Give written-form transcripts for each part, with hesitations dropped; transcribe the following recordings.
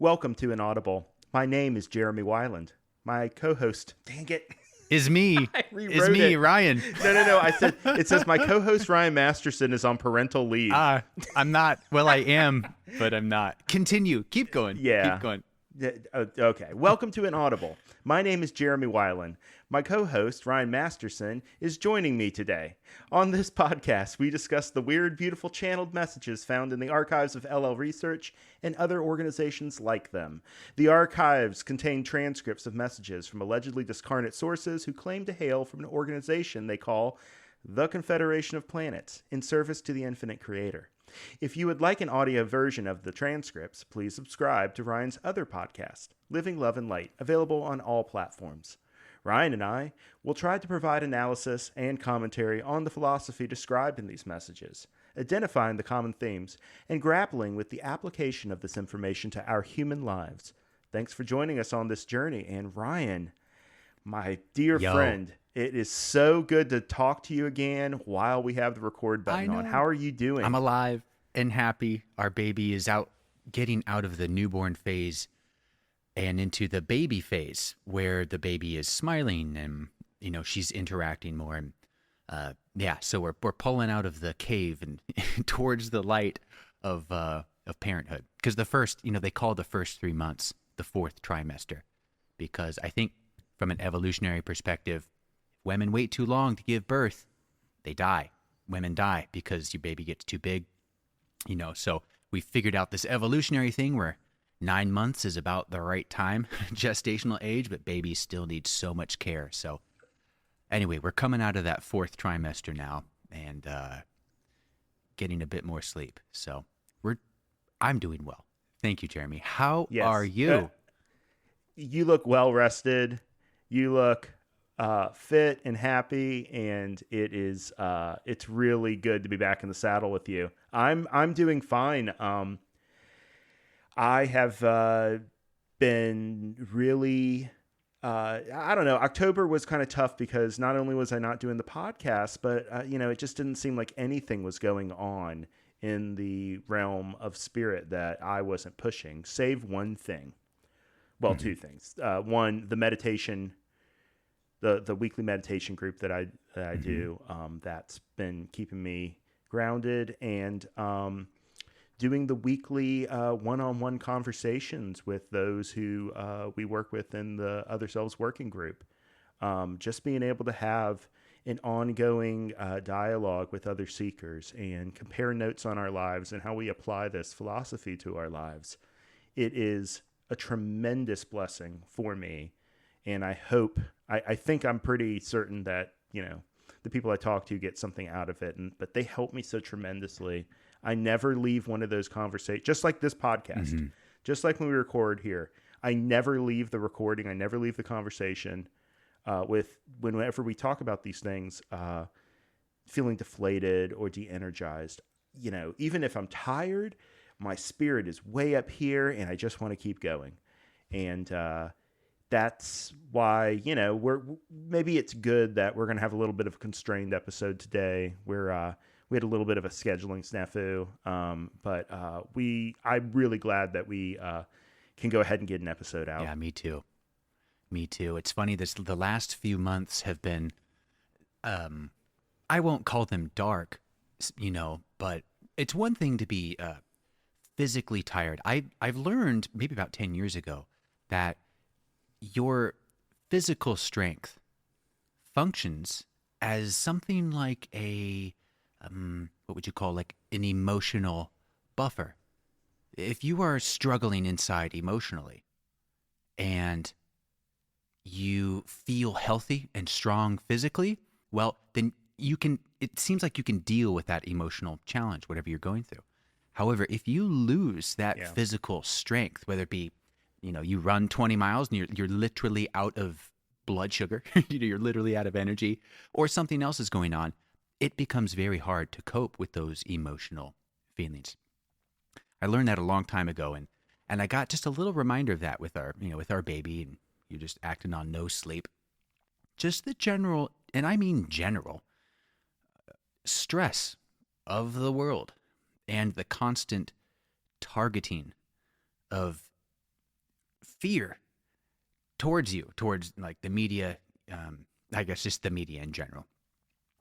Welcome to Inaudible. My name is Jeremy Weiland. My co-host, dang it, Is me. I rewrote Is me, it. Ryan. No. It says my co-host Ryan Masterson is on parental leave. I'm not. Well, I am, but I'm not. Continue. Keep going. Yeah. Keep going. Okay. Welcome to Inaudible. My name is Jeremy Weiland. My co-host, Ryan Masterson, is joining me today. On this podcast, we discuss the weird, beautiful channeled messages found in the archives of LL Research and other organizations like them. The archives contain transcripts of messages from allegedly discarnate sources who claim to hail from an organization they call the Confederation of Planets, in service to the infinite creator. If you would like an audio version of the transcripts, please subscribe to Ryan's other podcast, Living Love and Light, available on all platforms. Ryan and I will try to provide analysis and commentary on the philosophy described in these messages, identifying the common themes, and grappling with the application of this information to our human lives. Thanks for joining us on this journey. And Ryan, my dear friend, it is so good to talk to you again while we have the record button on. How are you doing? I'm alive and happy. Our baby is getting out of the newborn phase and into the baby phase, where the baby is smiling and she's interacting more. And so we're pulling out of the cave and towards the light of parenthood. Because the first, they call the first 3 months the fourth trimester, because I think from an evolutionary perspective, women wait too long to give birth, they die. Women die because your baby gets too big. So we figured out this evolutionary thing where 9 months is about the right time, gestational age, but babies still need so much care. So anyway, we're coming out of that fourth trimester now and getting a bit more sleep. So I'm doing well. Thank you, Jeremy. How are you? You look well rested. You look fit and happy, and it's really good to be back in the saddle with you. I'm doing fine. I have been really, I don't know. October was kind of tough because not only was I not doing the podcast, but, it just didn't seem like anything was going on in the realm of spirit that I wasn't pushing, save one thing. Well, two things. One, the meditation, the weekly meditation group that I do, that's been keeping me grounded, and doing the weekly one-on-one conversations with those who we work with in the Other Selves Working Group. Just being able to have an ongoing dialogue with other seekers and compare notes on our lives and how we apply this philosophy to our lives. It is a tremendous blessing for me. And I think I'm pretty certain that, the people I talk to get something out of it, but they help me so tremendously. I never leave one of those conversations, just like this podcast, just like when we record here. I never leave the recording. I never leave the conversation whenever we talk about these things, feeling deflated or de-energized. Even if I'm tired, my spirit is way up here and I just want to keep going. And that's why, maybe it's good that we're going to have a little bit of a constrained episode today. We had a little bit of a scheduling snafu, but I'm really glad that we can go ahead and get an episode out. Yeah, me too. It's funny, the last few months have been, I won't call them dark, but it's one thing to be physically tired. I've learned maybe about 10 years ago that your physical strength functions as something like a what would you call, like an emotional buffer. If you are struggling inside emotionally and you feel healthy and strong physically, well, then it seems like you can deal with that emotional challenge, whatever you're going through. However, if you lose that physical strength, whether it be, you run 20 miles and you're literally out of blood sugar, you're literally out of energy, or something else is going on, it becomes very hard to cope with those emotional feelings. I learned that a long time ago, and I got just a little reminder of that with our baby, and you're just acting on no sleep. Just the general, and I mean general, stress of the world and the constant targeting of fear towards you, towards like the media, I guess just the media in general.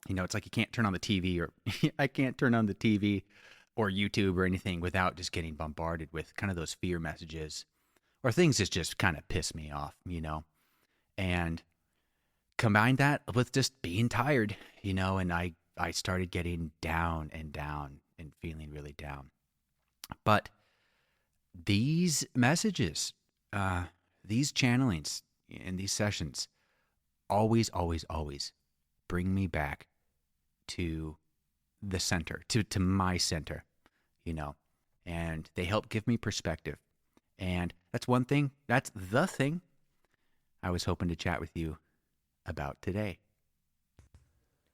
You know, it's like you can't turn on the TV or I can't turn on the TV or YouTube or anything without just getting bombarded with kind of those fear messages or things that just kind of piss me off, you know. And combine that with just being tired, you know, and I started getting down and feeling really down. But these messages, these channelings and these sessions always, always, always bring me back to the center, to my center, you know, and they help give me perspective. And that's one thing, that's the thing I was hoping to chat with you about today.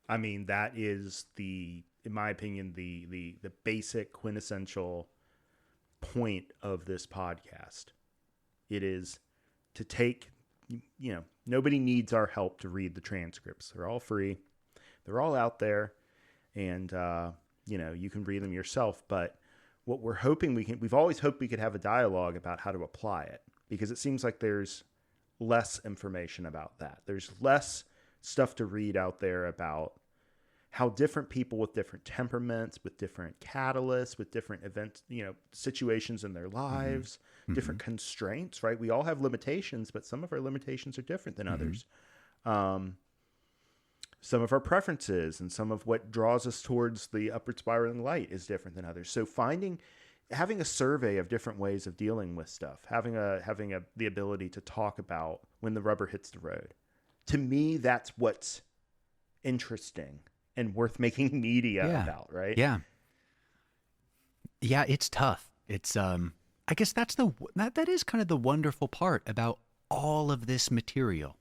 I mean, that is in my opinion, the basic quintessential point of this podcast. It is to take, you know, nobody needs our help to read the transcripts. They're all free. They're all out there, and you know, you can read them yourself. But what we're hoping we've always hoped we could have a dialogue about how to apply it, because it seems like there's less information about that. There's less stuff to read out there about how different people with different temperaments, with different catalysts, with different events, you know, situations in their lives, different constraints, right? We all have limitations, but some of our limitations are different than others. Some of our preferences and some of what draws us towards the upward spiraling light is different than others. So having a survey of different ways of dealing with stuff, having the ability to talk about when the rubber hits the road. To me, that's what's interesting and worth making media about, right? Yeah. Yeah, it's tough. It's I guess that is kind of the wonderful part about all of this material.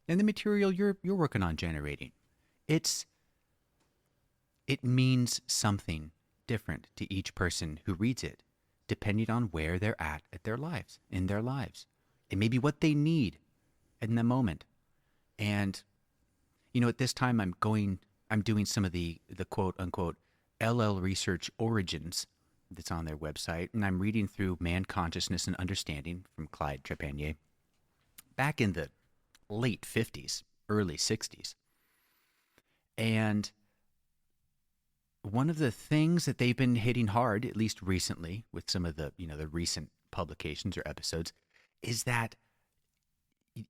And the material you're working on generating. It means something different to each person who reads it, depending on where they're at in their lives. It may be what they need in the moment. And, you know, at this time I'm doing some of the quote unquote LL Research Origins that's on their website. And I'm reading through Man, Consciousness, and Understanding from Clyde Trepanier back in the late 50s, early 60s. And one of the things that they've been hitting hard, at least recently, with some of the, you know, the recent publications or episodes, is that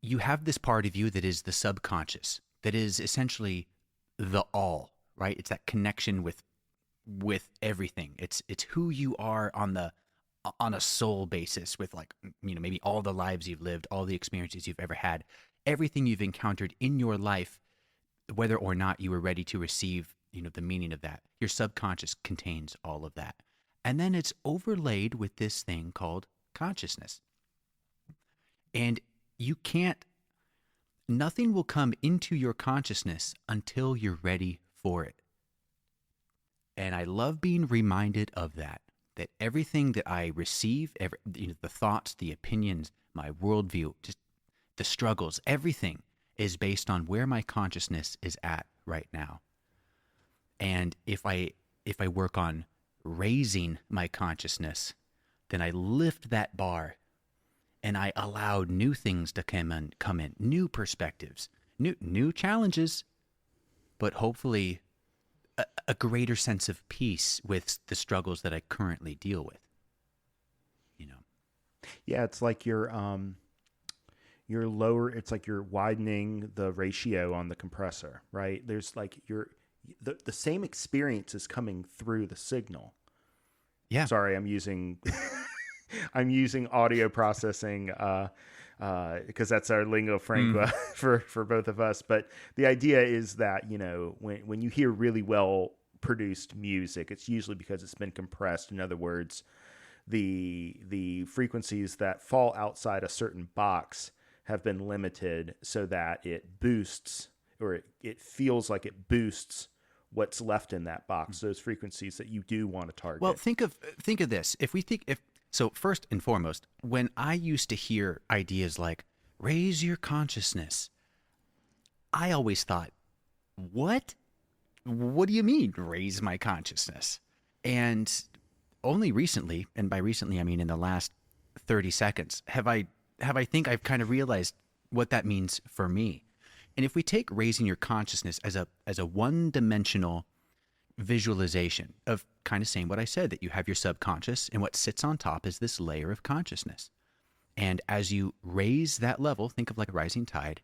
you have this part of you that is the subconscious, that is essentially the all, right? It's that connection with everything. It's who you are on a soul basis, with, like, you know, maybe all the lives you've lived, all the experiences you've ever had, everything you've encountered in your life, whether or not you were ready to receive, you know, the meaning of that. Your subconscious contains all of that. And then it's overlaid with this thing called consciousness. And nothing will come into your consciousness until you're ready for it. And I love being reminded of that everything that I receive, you know, the thoughts, the opinions, my worldview, just the struggles, everything is based on where my consciousness is at right now. And if I work on raising my consciousness, then I lift that bar and I allow new things to come in, new perspectives, new challenges, but hopefully a greater sense of peace with the struggles that I currently deal with. You know? Yeah, it's like you're widening the ratio on the compressor, right? There's like the same experience is coming through the signal. Yeah. Sorry, I'm using audio processing because that's our lingua franca for both of us. But the idea is that, you know, when you hear really well produced music, it's usually because it's been compressed. In other words, the frequencies that fall outside a certain box have been limited so that it boosts, or it feels like it boosts what's left in that box, those frequencies that you do want to target. Well, think of this. So first and foremost, when I used to hear ideas like raise your consciousness, I always thought, what? What do you mean raise my consciousness? And only recently, and by recently I mean in the last 30 seconds. Have I think I've kind of realized what that means for me. And if we take raising your consciousness as a one-dimensional visualization of kind of saying what I said, that you have your subconscious and what sits on top is this layer of consciousness. And as you raise that level, think of like a rising tide,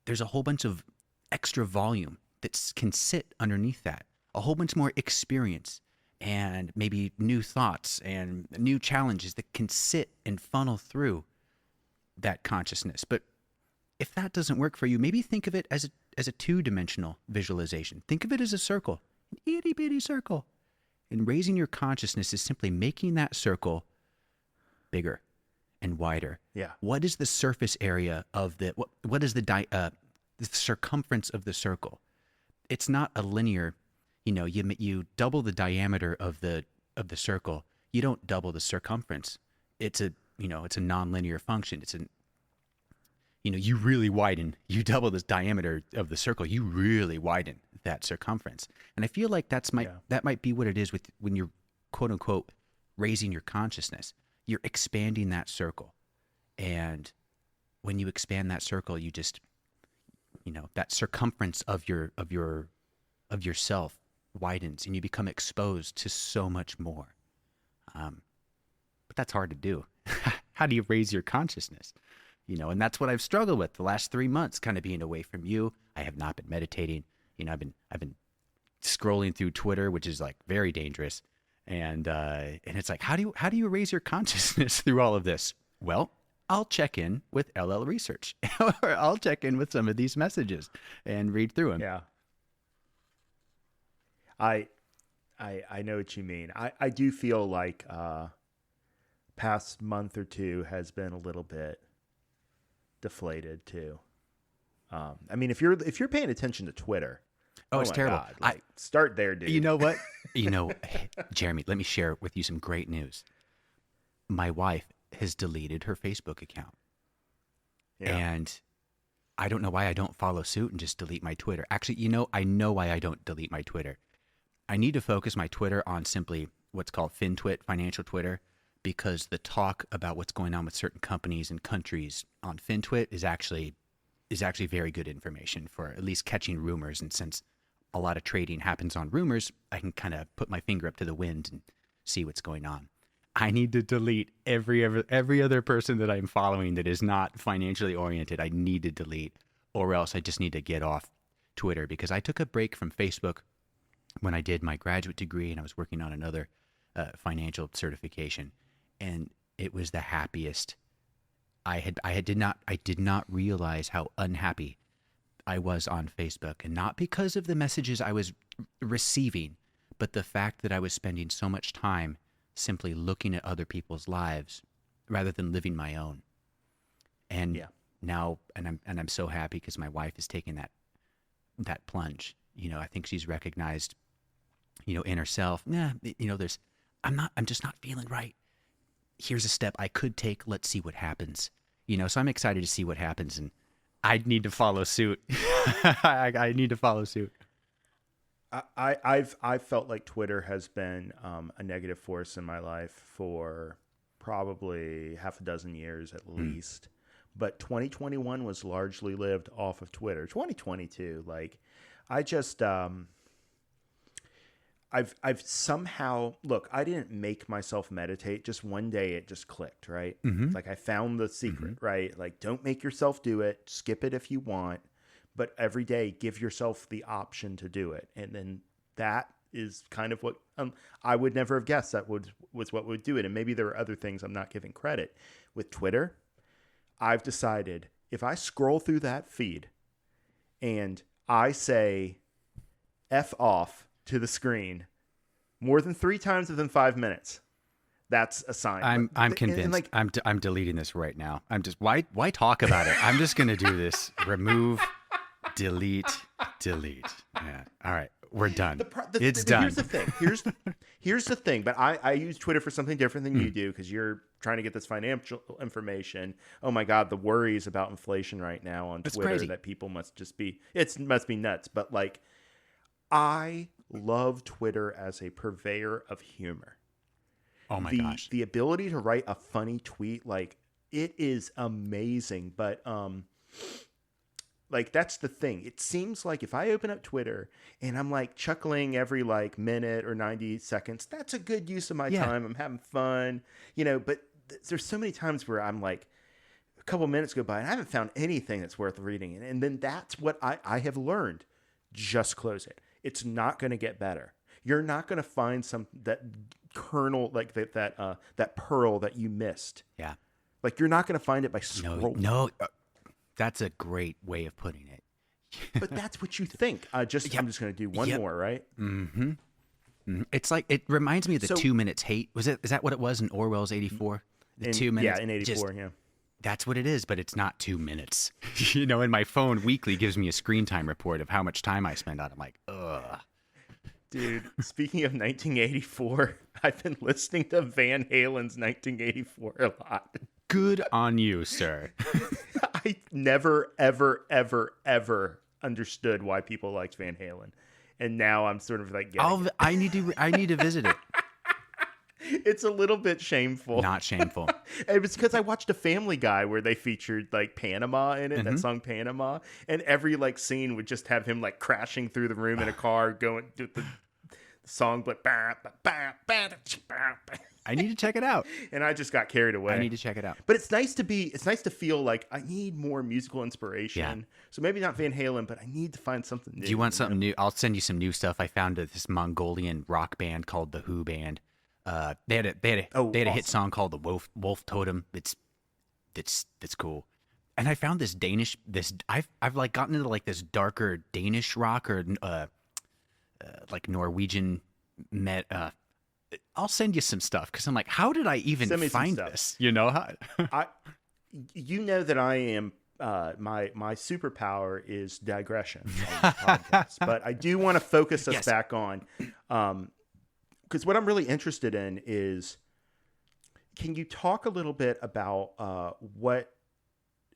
there's a whole bunch of extra volume that can sit underneath that, a whole bunch more experience and maybe new thoughts and new challenges that can sit and funnel through that consciousness. But if that doesn't work for you, maybe think of it as a two-dimensional visualization. Think of it as a circle, an itty-bitty circle. And raising your consciousness is simply making that circle bigger and wider. Yeah. What is the surface area of what is the circumference of the circle? It's not a linear, you double the diameter of the circle. You don't double the circumference. It's a non-linear function. You really widen, you double the diameter of the circle, you really widen that circumference. And I feel like that might be what it is with when you're quote unquote raising your consciousness. You're expanding that circle. And when you expand that circle, you just, that circumference of yourself widens and you become exposed to so much more. But that's hard to do. How do you raise your consciousness? And that's what I've struggled with the last 3 months, kind of being away from you. I have not been meditating. I've been scrolling through Twitter, which is like very dangerous. And it's like, how do you raise your consciousness through all of this? Well, I'll check in with LL Research, or I'll check in with some of these messages and read through them. Yeah. I know what you mean. I do feel like past month or two has been a little bit deflated too. I mean, if you're paying attention to Twitter, it's terrible. God, start there, dude. You know what? Jeremy, let me share with you some great news. My wife has deleted her Facebook account. Yeah. And I don't know why I don't follow suit and just delete my Twitter. Actually, I know why I don't delete my Twitter. I need to focus my Twitter on simply what's called FinTwit, financial Twitter, because the talk about what's going on with certain companies and countries on FinTwit is actually very good information for at least catching rumors. And since a lot of trading happens on rumors, I can kind of put my finger up to the wind and see what's going on. I need to delete every other person that I'm following that is not financially oriented. I need to delete, or else I just need to get off Twitter, because I took a break from Facebook when I did my graduate degree and I was working on another financial certification, and it was the happiest. I did not realize how unhappy I was on Facebook, and not because of the messages I was receiving, but the fact that I was spending so much time simply looking at other people's lives rather than living my own. And now, and I'm so happy because my wife is taking that plunge. I think she's recognized, in herself, I'm just not feeling right. Here's a step I could take. Let's see what happens. So I'm excited to see what happens, and I need to follow suit. I need to follow suit. I've felt like Twitter has been a negative force in my life for probably half a dozen years at least. But 2021 was largely lived off of Twitter. 2022, I just I've somehow, look, I didn't make myself meditate. Just one day it just clicked, right? Mm-hmm. I found the secret, right? Don't make yourself do it. Skip it if you want. But every day, give yourself the option to do it. And then that is kind of what I would never have guessed was what would do it. And maybe there are other things I'm not giving credit. With Twitter, I've decided if I scroll through that feed and I say F off to the screen more than 3 times within 5 minutes, that's a sign. I'm convinced. I'm deleting this right now. I'm just, why talk about it? I'm just going to do this. Remove. Delete. Yeah. All right. We're done. It's done. Here's the thing. Here's the thing. But I use Twitter for something different than you do, because you're trying to get this financial information. Oh my God, the worries about inflation right now on Twitter, crazy. That people must be nuts. But I love Twitter as a purveyor of humor. Oh my gosh. The ability to write a funny tweet, like, it is amazing. But like, that's the thing. It seems like if I open up Twitter and I'm like chuckling every like minute or 90 seconds, that's a good use of my Yeah. time. I'm having fun, you know. But there's so many times where I'm like, a couple minutes go by and I haven't found anything that's worth reading. And then that's what I have learned. Just close it. It's not going to get better. You're not going to find some that kernel, like that pearl that you missed. Yeah. Like, you're not going to find it by scrolling. No, that's a great way of putting it. But that's what you think. I'm just going to do one more, right? Mm-hmm. It's like, it reminds me of the 2 minutes hate. Is that what it was in Orwell's 84? The 2 minutes. Yeah, in 84, yeah. That's what it is, but it's not 2 minutes. You know, and my phone weekly gives me a screen time report of how much time I spend on it. I'm like, ugh. Dude, speaking of 1984, I've been listening to Van Halen's 1984 a lot. Good on you, sir. I never, ever, ever, ever understood why people liked Van Halen. And now I'm sort of like getting it. I need to visit it. It's a little bit shameful. Not shameful. It was because I watched a Family Guy where they featured like Panama in it, that song Panama, and every like scene would just have him like crashing through the room in a car going to the song, but I need to check it out. and I just got carried away. I need to check it out. But it's nice to feel like I need more musical inspiration. Yeah. So maybe not Van Halen, but I need to find something new. Do you want something new? I'll send you some new stuff. I found this Mongolian rock band called the Who Band. They had a hit song called the Wolf Totem. That's cool. And I found this I've like gotten into like this darker Danish rock or like Norwegian I'll send you some stuff because I'm like, how did I even find this? You know, you know that I am. My superpower is digression on the podcast, but I do want to focus us back on. Because what I'm really interested in is, can you talk a little bit about what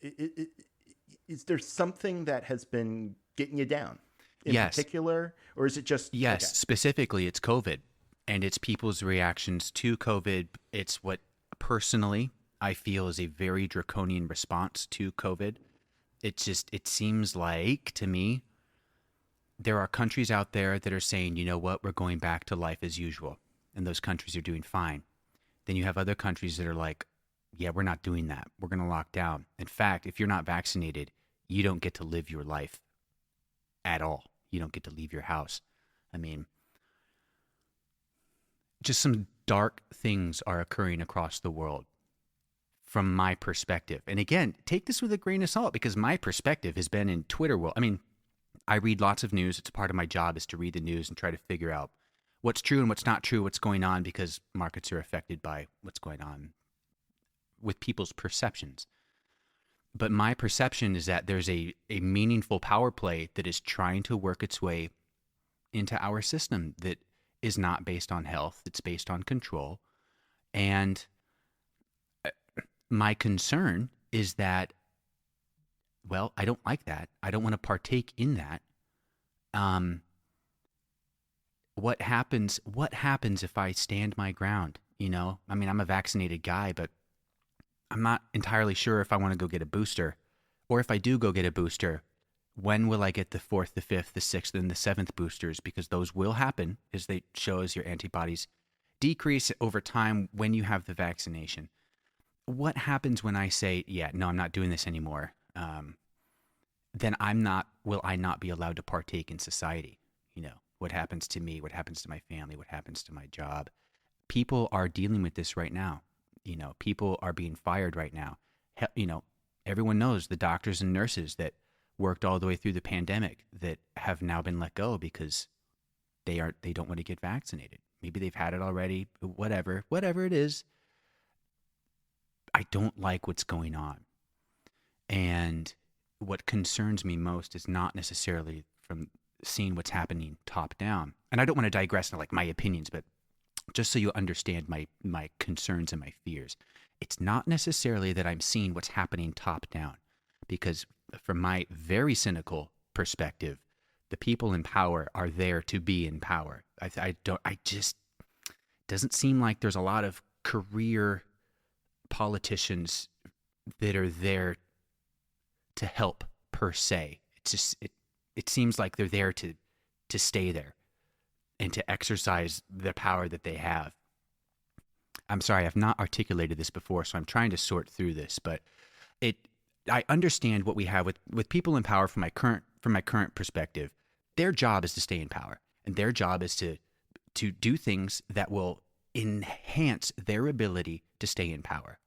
is there something that has been getting you down in particular, or is it just specifically it's COVID and it's people's reactions to COVID. It's what personally I feel is a very draconian response to COVID. It seems like to me there are countries out there that are saying, you know what, we're going back to life as usual. And those countries are doing fine. Then you have other countries that are like, yeah, we're not doing that. We're going to lock down. In fact, if you're not vaccinated, you don't get to live your life at all. You don't get to leave your house. I mean, just some dark things are occurring across the world from my perspective. And again, take this with a grain of salt because my perspective has been in Twitter world. I mean, I read lots of news. It's a part of my job is to read the news and try to figure out what's true and what's not true, what's going on, because markets are affected by what's going on with people's perceptions. But my perception is that there's a meaningful power play that is trying to work its way into our system that is not based on health. It's based on control. And my concern is that, well, I don't like that. I don't want to partake in that. What happens if I stand my ground? You know, I mean, I'm a vaccinated guy, but I'm not entirely sure if I want to go get a booster, or if I do go get a booster, when will I get the 4th, the 5th, the 6th, and the 7th boosters? Because those will happen as they show as your antibodies decrease over time when you have the vaccination. What happens when I say, yeah, no, I'm not doing this anymore? Then will I not be allowed to partake in society? You know, what happens to me? What happens to my family? What happens to my job? People are dealing with this right now. You know, people are being fired right now. You know, everyone knows the doctors and nurses that worked all the way through the pandemic that have now been let go because they don't want to get vaccinated. Maybe they've had it already, whatever it is. I don't like what's going on. And what concerns me most is not necessarily from seeing what's happening top down. And I don't want to digress into like my opinions, but just so you understand my concerns and my fears. It's not necessarily that I'm seeing what's happening top down, because from my very cynical perspective, the people in power are there to be in power. Doesn't seem like there's a lot of career politicians that are there to help per se. It's just it seems like they're there to stay there and to exercise the power that they have. I'm sorry, I've not articulated this before, so I'm trying to sort through this, but it I understand what we have with people in power from my current perspective. Their job is to stay in power, and their job is to do things that will enhance their ability to stay in power.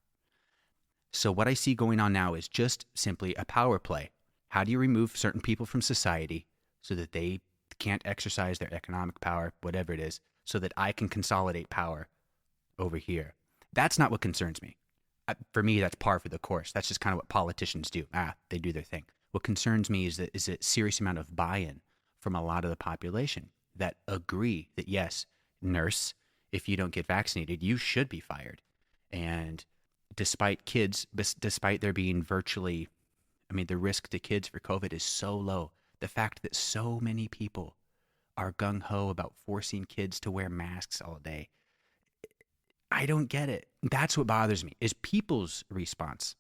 So what I see going on now is just simply a power play. How do you remove certain people from society so that they can't exercise their economic power, whatever it is, so that I can consolidate power over here? That's not what concerns me. For me, that's par for the course. That's just kind of what politicians do. They do their thing. What concerns me is a serious amount of buy-in from a lot of the population that agree that, yes, nurse, if you don't get vaccinated, you should be fired. And despite there being virtually, the risk to kids for COVID is so low. The fact that so many people are gung-ho about forcing kids to wear masks all day, I don't get it. That's what bothers me, is people's response,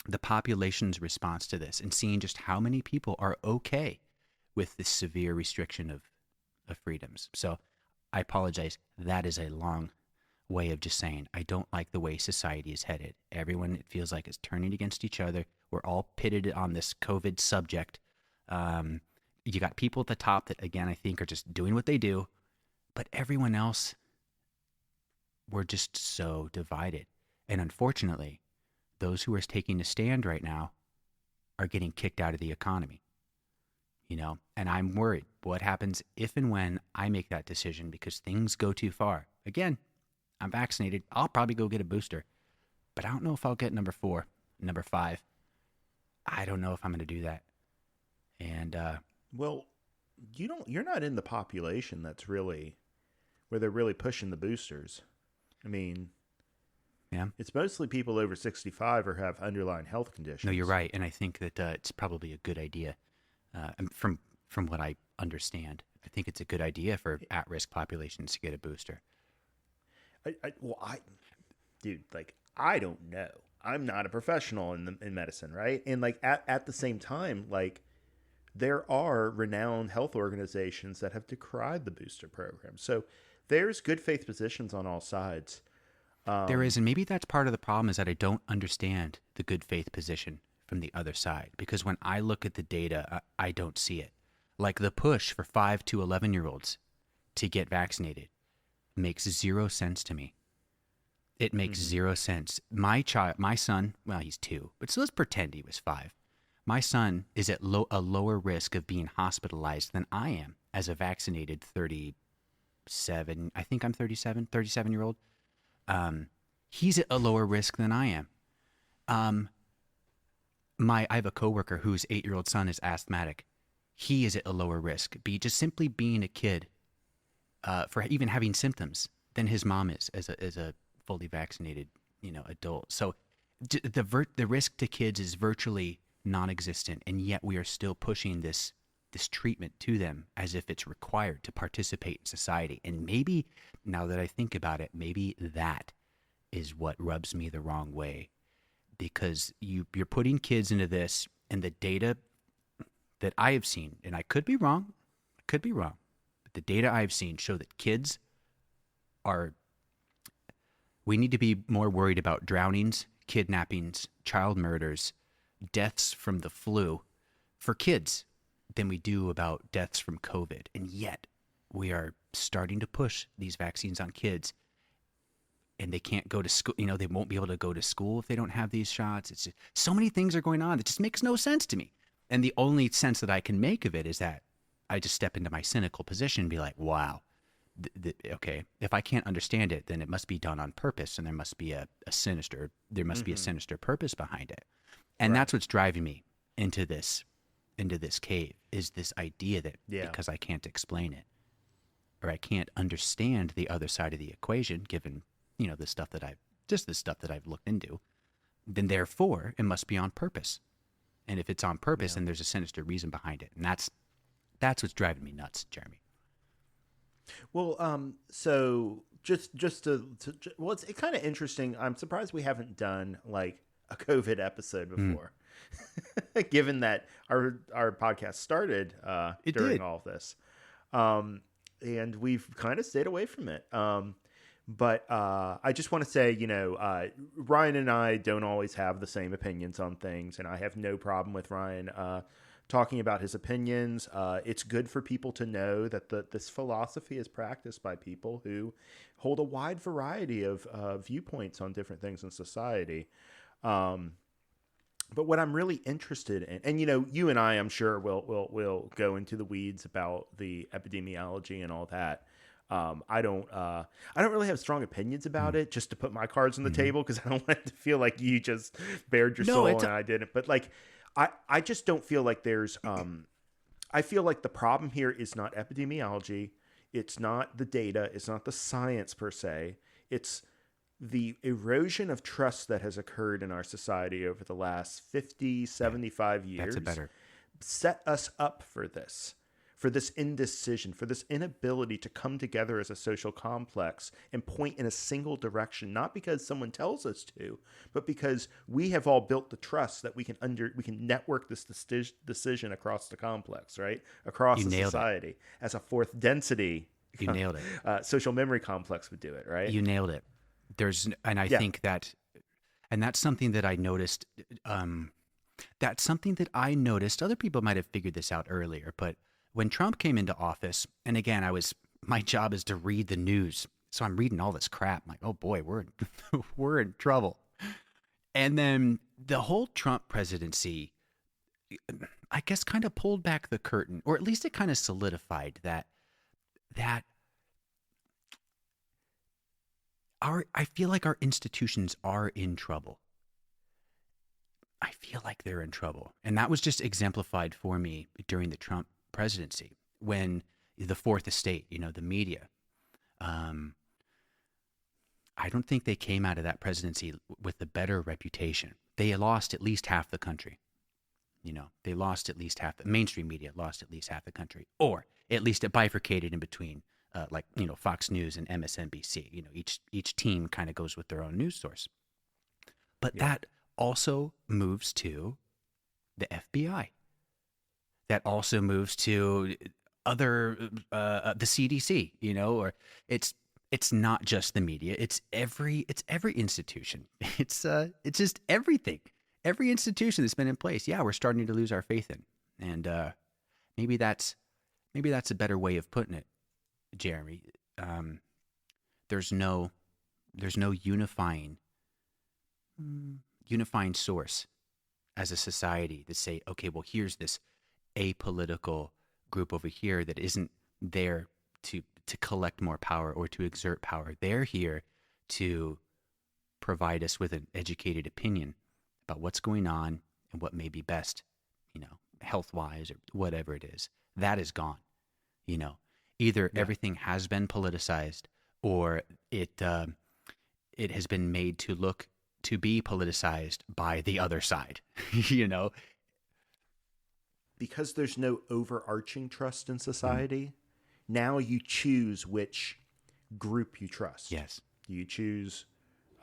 the population's response to this, and seeing just how many people are okay with this severe restriction of freedoms. So I apologize. That is a long way of just saying I don't like the way society is headed. Everyone, it feels like, is turning against each other. We're all pitted on this COVID subject. You got people at the top that, again, I think are just doing what they do, but everyone else, we're just so divided. And unfortunately, those who are taking a stand right now are getting kicked out of the economy. And I'm worried what happens if and when I make that decision, because things go too far. Again, I'm vaccinated. I'll probably go get a booster, but I don't know if I'll get number 4, number 5. I don't know if I'm going to do that. And well, you're not in the population that's really where they're really pushing the boosters. Yeah, it's mostly people over 65 or have underlying health conditions. No, you're right, and I think that it's probably a good idea. From what I understand, I think it's a good idea for at-risk populations to get a booster. Dude, I don't know. I'm not a professional in medicine, right? And at the same time, there are renowned health organizations that have decried the booster program. So there's good faith positions on all sides. There is, and maybe that's part of the problem, is that I don't understand the good faith position from the other side, because when I look at the data, I don't see it. Like the push for 5 to 11-year-olds to get vaccinated makes zero sense to me. It makes zero sense. My son, well, he's 2, but so let's pretend he was 5. My son is at a lower risk of being hospitalized than I am as a vaccinated 37, I think I'm 37-year-old. He's at a lower risk than I am. I have a coworker whose 8-year-old son is asthmatic. He is at a lower risk, just simply being a kid, for even having symptoms, than his mom is as a fully vaccinated, adult. So the risk to kids is virtually non-existent, and yet we are still pushing this treatment to them as if it's required to participate in society. And maybe, now that I think about it, maybe that is what rubs me the wrong way, because you're putting kids into this, and the data that I have seen, and I could be wrong, but the data I've seen show that kids we need to be more worried about drownings, kidnappings, child murders, deaths from the flu for kids than we do about deaths from COVID. And yet we are starting to push these vaccines on kids, and they can't go to school. They won't be able to go to school if they don't have these shots. It's just, so many things are going on. It just makes no sense to me. And the only sense that I can make of it is that I just step into my cynical position and be like, wow, okay, if I can't understand it, then it must be done on purpose, and there must be a sinister purpose behind it. And that's what's driving me into this cave, is this idea that because I can't explain it, or I can't understand the other side of the equation, given, the stuff that I've looked into, then therefore it must be on purpose. And if it's on purpose, then there's a sinister reason behind it. And that's what's driving me nuts, Jeremy. Well, so well, it's kind of interesting. I'm surprised we haven't done like a COVID episode before, given that our podcast started It during did. all of this, um, and we've kind of stayed away from it. But I just want to say, Ryan and I don't always have the same opinions on things, and I have no problem with Ryan talking about his opinions. It's good for people to know that this philosophy is practiced by people who hold a wide variety of viewpoints on different things in society. But what I'm really interested in, and you and I'm sure will go into the weeds about the epidemiology and all that. I don't really have strong opinions about it. Just to put my cards on the table, because I don't want it to feel like you just bared your No, soul it's and I didn't. But like, I just don't feel like there's. I feel like the problem here is not epidemiology. It's not the data. It's not the science per se. It's the erosion of trust that has occurred in our society over the last 50, 75 that's a years better. set us up for this indecision, for this inability to come together as a social complex and point in a single direction, not because someone tells us to, but because we have all built the trust that we can network this decision across the complex, right? Across You the nailed it. society as a fourth density You nailed it. social memory complex would do it, right? You nailed it. And I Yeah. think that, and that's something that I noticed. That's something that I noticed. Other people might have figured this out earlier, but when Trump came into office, and again, my job is to read the news, so I'm reading all this crap. I'm like, oh boy, we're in trouble. And then the whole Trump presidency, I guess, kind of pulled back the curtain, or at least it kind of solidified that I feel like our institutions are in trouble. I feel like they're in trouble. And that was just exemplified for me during the Trump presidency when the fourth estate, the media, I don't think they came out of that presidency with a better reputation. They lost at least half the country. They lost at least half the mainstream media lost at least half the country, or at least it bifurcated in between, Fox News and MSNBC. Each team kind of goes with their own news source. But Yeah. that also moves to the FBI. That also moves to other the CDC. Or it's not just the media. It's every institution. It's just everything. Every institution that's been in place. Yeah, we're starting to lose our faith in, and maybe that's a better way of putting it, Jeremy. There's no unifying source as a society to say, okay, well, here's this apolitical group over here that isn't there to collect more power or to exert power. They're here to provide us with an educated opinion about what's going on and what may be best, health wise or whatever it is. That is gone. Either Yeah. everything has been politicized or it has been made to be politicized by the other side. Because there's no overarching trust in society, now you choose which group you trust. Yes. Do you choose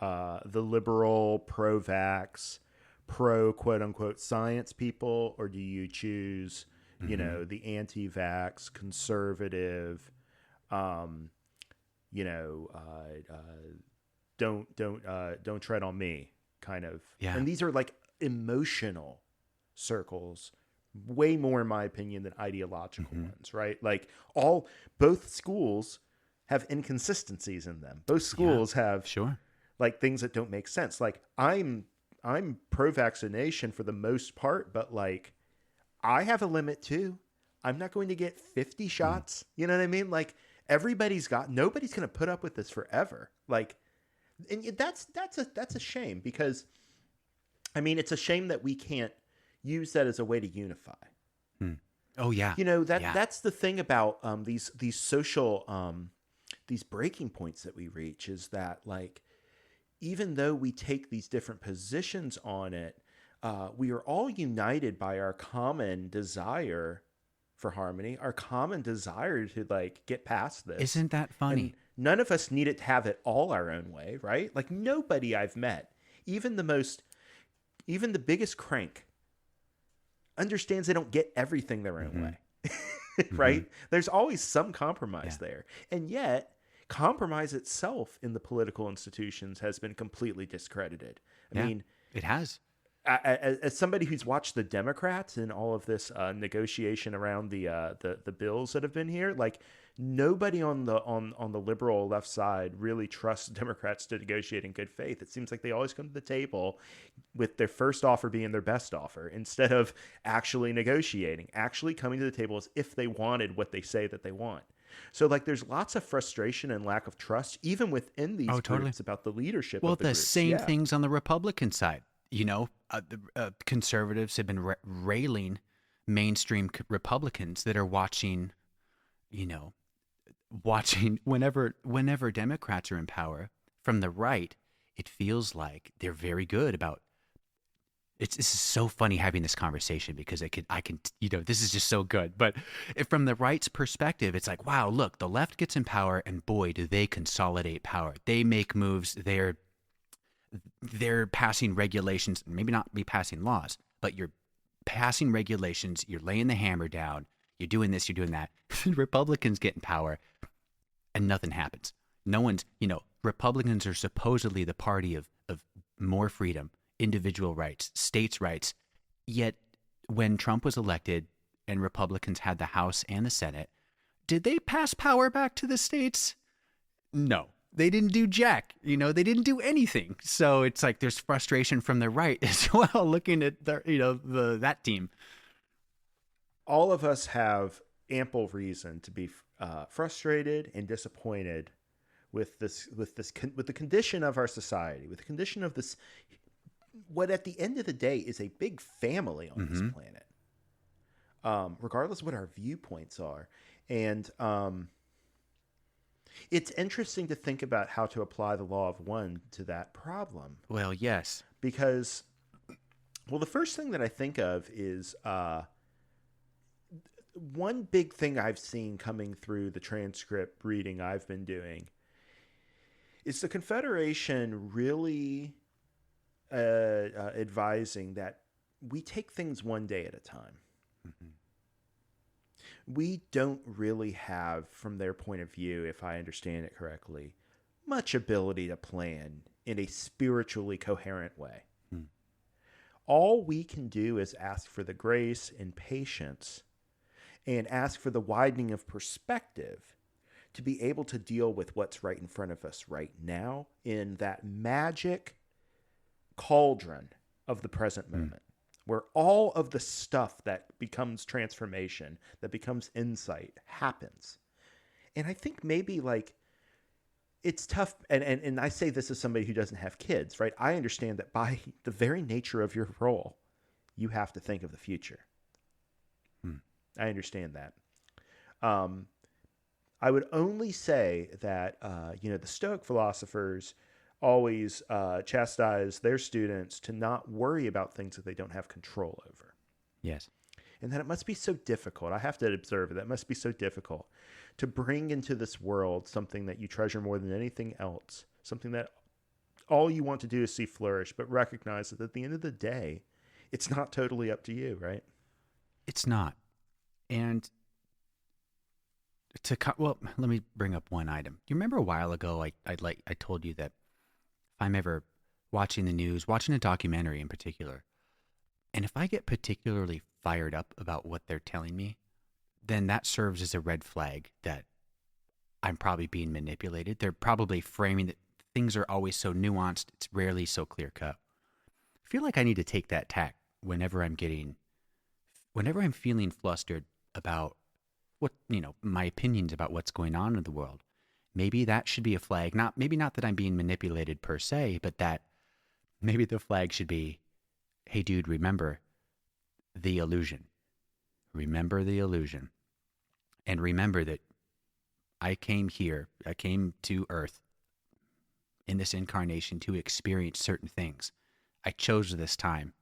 the liberal, pro vax, pro quote unquote science people, or do you choose, the anti vax, conservative, um, don't tread on me kind of. Yeah. And these are like emotional circles, way more in my opinion than ideological ones, right? Like both schools have inconsistencies in them. Both schools have Sure. like things that don't make sense. Like I'm pro vaccination for the most part, but like I have a limit too. I'm not going to get 50 shots. You know what I mean? Like nobody's going to put up with this forever. Like, and that's a shame, because I mean, it's a shame that we can't use that as a way to unify. Oh yeah. That's the thing about these social these breaking points that we reach, is that like, even though we take these different positions on it, we are all united by our common desire for harmony, our common desire to like get past this. Isn't that And funny? none of us need it to have it all our own way, right? Like nobody I've met, even the most, even the biggest crank, understands they don't get everything their own Mm-hmm. way, Mm-hmm. right? There's always some compromise Yeah. there. And yet, compromise itself in the political institutions has been completely discredited. I Yeah. mean, It has. as somebody who's watched the Democrats and all of this negotiation around the bills that have been here, like nobody on the liberal left side really trusts Democrats to negotiate in good faith. It seems like they always come to the table with their first offer being their best offer instead of actually negotiating, actually coming to the table as if they wanted what they say that they want. So like there's lots of frustration and lack of trust even within these Oh, totally. groups about the leadership Well, of the the groups. same Yeah. things on the Republican side. The conservatives have been railing mainstream Republicans that are watching, you know, watching whenever Democrats are in power from the right. It feels like they're very good about. This is so funny having this conversation because I can this is just so good. But from the right's perspective, it's like, wow, look, the left gets in power and boy, do they consolidate power. They make moves. They're passing regulations, maybe not be passing laws, but you're passing regulations, you're laying the hammer down, you're doing this, you're doing that. Republicans get in power and nothing happens. No one's, Republicans are supposedly the party of more freedom, individual rights, states' rights. Yet when Trump was elected and Republicans had the House and the Senate, did they pass power back to the states? No, they didn't do jack. They didn't do anything. So it's like there's frustration from the right as well, looking at that team. All of us have ample reason to be frustrated and disappointed with with the condition of our society, with the condition of this, what at the end of the day is a big family on this Mm-hmm. planet, regardless of what our viewpoints are. And it's interesting to think about how to apply the law of one to that problem. Well, yes. Because, well, the first thing that I think of is one big thing I've seen coming through the transcript reading I've been doing is the Confederation really advising that we take things one day at a time. Mm-hmm. We don't really have, from their point of view, if I understand it correctly, much ability to plan in a spiritually coherent way. Hmm. All we can do is ask for the grace and patience and ask for the widening of perspective to be able to deal with what's right in front of us right now in that magic cauldron of the present moment, where all of the stuff that becomes transformation, that becomes insight, happens. And I think maybe like it's tough, and I say this as somebody who doesn't have kids, right? I understand that by the very nature of your role, you have to think of the future. I understand that. I would only say that the Stoic philosophers always chastise their students to not worry about things that they don't have control over. Yes. And that it must be so difficult. I have to observe it. That must be so difficult to bring into this world something that you treasure more than anything else, something that all you want to do is see flourish, but recognize that at the end of the day, it's not totally up to you, right? It's not. And let me bring up one item. You remember a while ago, I told you that if I'm ever watching the news, watching a documentary in particular, and if I get particularly fired up about what they're telling me, then that serves as a red flag that I'm probably being manipulated. They're probably framing that things are always so nuanced. It's rarely so clear cut. I feel like I need to take that tack whenever I'm feeling flustered about my opinions about what's going on in the world. Maybe that should be a flag. Maybe not that I'm being manipulated per se, but that maybe the flag should be, hey dude, remember the illusion. Remember the illusion. And remember that I came to Earth in this incarnation to experience certain things. I chose this time.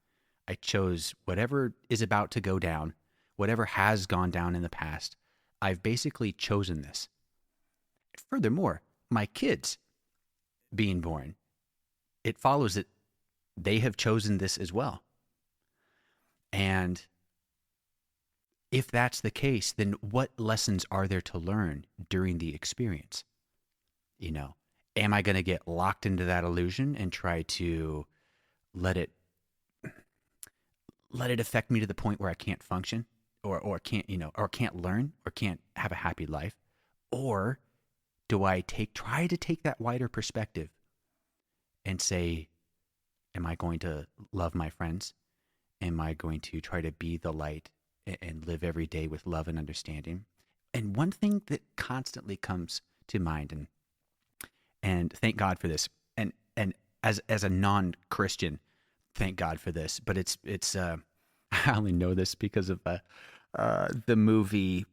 I chose whatever is about to go down, whatever has gone down in the past, I've basically chosen this. Furthermore, my kids being born, it follows that they have chosen this as well. And if that's the case, then what lessons are there to learn during the experience? You know, am I going to get locked into that illusion and try to let it affect me to the point where I can't function or can't, or can't learn or can't have a happy life? Or do I try to take that wider perspective and say, am I going to love my friends? Am I going to try to be the light and live every day with love and understanding? And one thing that constantly comes to mind, and thank God for this, and as a non-Christian, thank God for this, but it's I only know this because of the movie,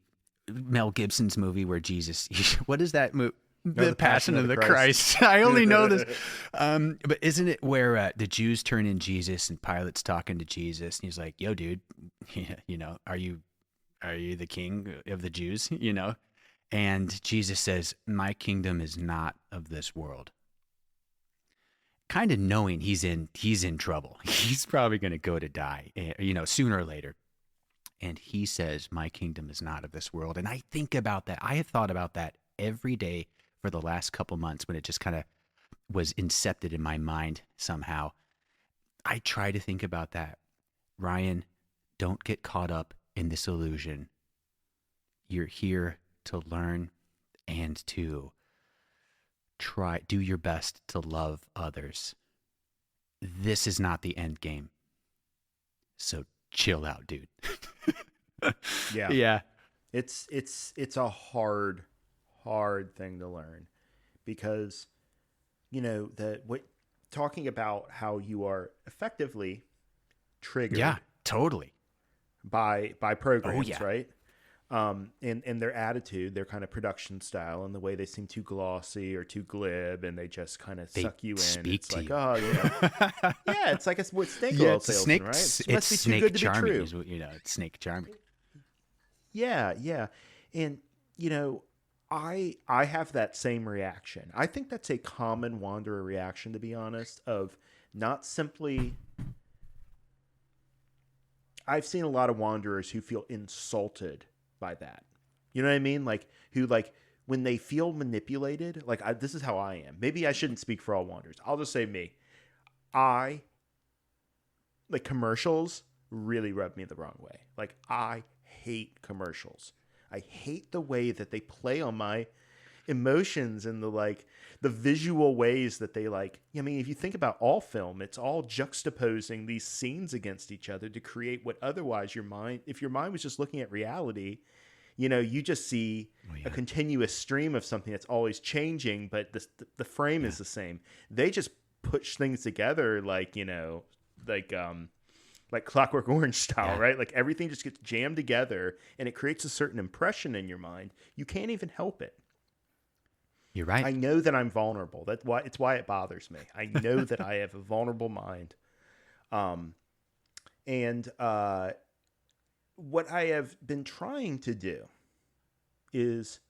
Mel Gibson's movie where Jesus, what is that movie? The Passion of the Christ. I only know this. But isn't it where the Jews turn in Jesus and Pilate's talking to Jesus and he's like, yo, dude, are you the king of the Jews? And Jesus says, my kingdom is not of this world. Kind of knowing he's in trouble. He's probably going to go to die, sooner or later. And he says, my kingdom is not of this world. And I think about that. I have thought about that every day for the last couple months when it just kind of was incepted in my mind somehow. I try to think about that. Ryan, don't get caught up in this illusion. You're here to learn and to do your best to love others. This is not the end game. So chill out, dude. Yeah. Yeah. It's a hard thing to learn because, talking about how you are effectively triggered. Yeah, totally. By programs, yeah. right? And their attitude, their kind of production style, and the way they seem too glossy or too glib, and they just kind of suck you in. It's like, oh yeah, yeah. It's like what snake oil salesman, right? It must be too good to be true. It's snake charming. Yeah, yeah, and I have that same reaction. I think that's a common wanderer reaction, to be honest. Of not simply. I've seen a lot of wanderers who feel insulted by that. You know what I mean? Who when they feel manipulated, this is how I am. Maybe I shouldn't speak for all wanderers. I'll just say me. Commercials really rub me the wrong way. I hate commercials. I hate the way that they play on my emotions and the visual ways that they if you think about all film, it's all juxtaposing these scenes against each other to create what otherwise if your mind was just looking at reality, you just see a continuous stream of something that's always changing, but the frame is the same. They just push things together like Clockwork Orange style, right? Everything just gets jammed together and it creates a certain impression in your mind. You can't even help it. You're right. I know that I'm vulnerable. It's why it bothers me. I know that I have a vulnerable mind. What I have been trying to do is,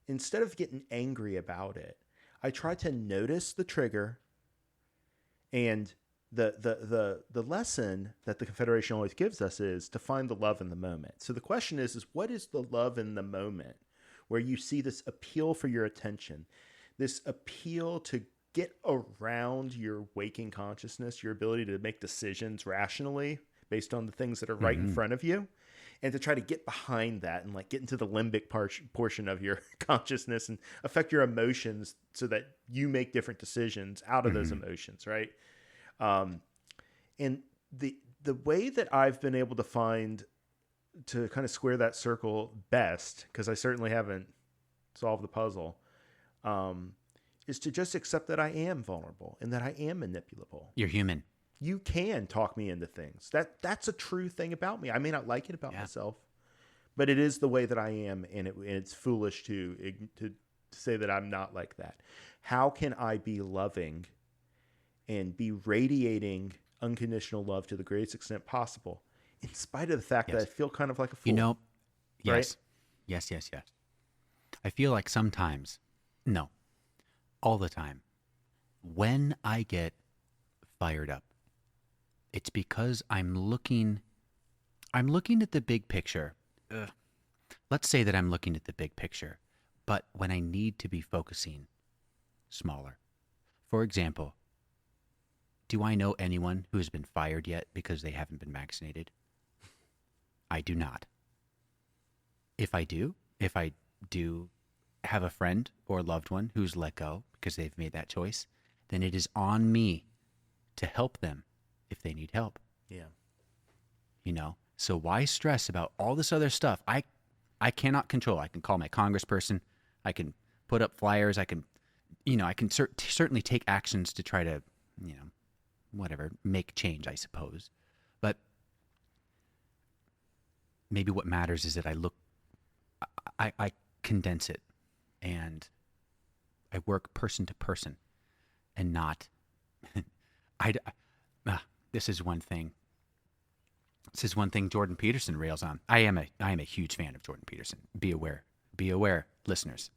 instead of getting angry about it, I try to notice the trigger, and the lesson that the Confederation always gives us is to find the love in the moment. So the question is what is the love in the moment where you see this appeal for your attention, this appeal to get around your waking consciousness, your ability to make decisions rationally based on the things that are right in front of you, and to try to get behind that and get into the limbic portion of your consciousness and affect your emotions so that you make different decisions out of those emotions, right? And the way that I've been able to find to kind of square that circle best, because I certainly haven't solved the puzzle, is to just accept that I am vulnerable and that I am manipulable. You're human. You can talk me into things. That's a true thing about me. I may not like it about myself, but it is the way that I am, and it's foolish to say that I'm not like that. How can I be loving and be radiating unconditional love to the greatest extent possible in spite of the fact that I Yes. feel kind of like a fool. You know, right? yes. Yes, yes, yes. I feel like sometimes, no, all the time, when I get fired up, it's because I'm looking at the big picture. Ugh. Let's say that I'm looking at the big picture, but when I need to be focusing smaller. For example, do I know anyone who has been fired yet because they haven't been vaccinated? I do not. If I do have a friend or loved one who's let go because they've made that choice, then it is on me to help them if they need help. Yeah. You know? So why stress about all this other stuff? I cannot control. I can call my congressperson. I can put up flyers. I can, I can certainly take actions to try to, whatever, make change, I suppose. But maybe what matters is that I condense it and I work person to person and not, I, this is one thing. This is one thing Jordan Peterson rails on. I am a huge fan of Jordan Peterson. Be aware, listeners.